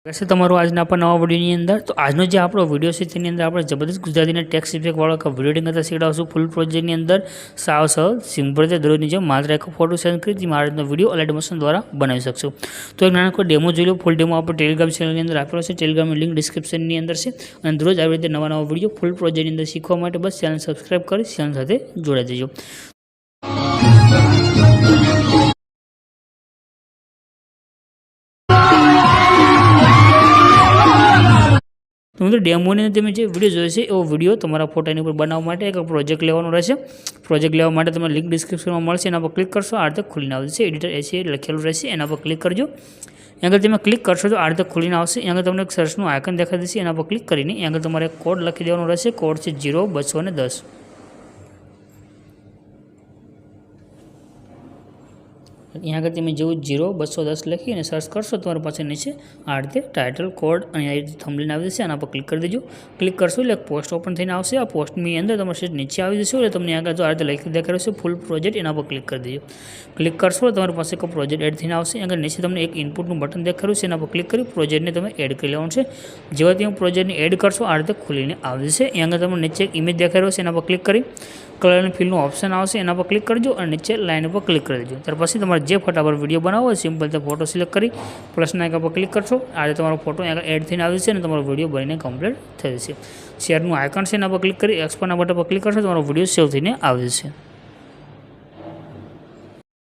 वैसे તમારું આજના આપણા નવા વિડીયોની અંદર તો આજનો જે આપણો વિડીયો છે તેની અંદર આપણે જબરદસ્ત ગુજરાતીના ટેક્સ ઇફેક્ટ વાળો એક વિડીયો કરતા શીખડાવશું ફૂલ પ્રોજેક્ટની અંદર સાવ સિમ્પલ રીતે દરરોજની જેમ માત્ર એક ફોટો સેન્ડ કરી મારાનો વિડીયો અલાઇડ મોશન દ્વારા બનાવી શકશો। તો એક નાનો કોઈ ડેમો જોઈ લો। ફૂલ ડેમો આપણે ટેલિગ્રામ ચેનલની અંદર આપેલો છે। ટેલિગ્રામની લિંક ડિસ્ક્રિપ્શનની અંદર છે અને દરરોજ આવી રીતે નવા વિડીયો ફૂલ પ્રોજેક્ટની અંદર શીખવા માટે બસ ચેનલ સબસ્ક્રાઇબ કરી ચેનલ સાથે જોડાઈ દેજો। तो मतलब डेमो ने તમે જે વિડિયો જોયો છે એવો વિડિયો તમારા ફોટાની ઉપર બનાવવા માટે એક પ્રોજેક્ટ લેવાનો રહેશે। પ્રોજેક્ટ લેવા માટે તમને લિંક ડિસ્ક્રિપ્શનમાં મળશે, એના પર ક્લિક કરશો આ રીતે ખુલીને આવશે। એડિટર એસી લખેલું રહેશે, એના પર ક્લિક કરજો। આગળ તમે ક્લિક કરશો તો આ રીતે ખુલીને આવશે। આગળ તમને એક સર્ચનું આઇકન દેખાઈ દેશે, એના પર ક્લિક કરીને આગળ તમારે કોડ લખી દેવાનો રહેશે। કોડ છે 0210। यहाँ अगर તમે જેવું 0210 લખીને સર્ચ કરશો તમારી પાસે નીચે આ રીતે ટાઇટલ કોડ અને આ રીતે થંબનેલ આવી જશે। આના પર ક્લિક કરી દેજો। ક્લિક કરશો એટલે પોસ્ટ ઓપન થઈને આવશે। આ પોસ્ટની અંદર તમારે સીટ નીચે આવી જશે એટલે તમને આગળ જો આ રીતે લખી દેખાય છે ફૂલ પ્રોજેક્ટ, એના પર ક્લિક કરી દેજો। ક્લિક કરશો એટલે તમારી પાસે એક પ્રોજેક્ટ એડ થઈને આવશે। આગળ નીચે તમને એક ઇનપુટનું બટન દેખાયું છે, એના પર ક્લિક કરી પ્રોજેક્ટને તમે એડ કરી લેવાનું છે। જેવા તમે પ્રોજેક્ટને એડ કરશો આ રીતે ખુલીને આવી જશે। આગળ તમને નીચે એક ઇમેજ દેખાય છે, એના પર ક્લિક કરી કલર એન્ડ ફિલનું ઓપ્શન આવશે, એના પર ક્લિક કરજો અને નીચે લાઇન પર ક્લિક કરી દેજો। ત્યાર પછી તમારે જે ફોટા પર વિડીયો બનાવો હોય સિમ્પલ તે ફોટો સિલેક્ટ કરી પ્લસના આઇકન પર ક્લિક કરશો। આ રીતે તમારો ફોટો આગળ એડ થઈને આવી જશે અને તમારો વિડીયો બનીને કમ્પ્લીટ થઈ જશે। શેરનું આઇકન છે એના પર ક્લિક કરી એક્સપોર્ટના બટન પર ક્લિક કરશો તમારો વિડીયો સેવ થઈને આવી જશે।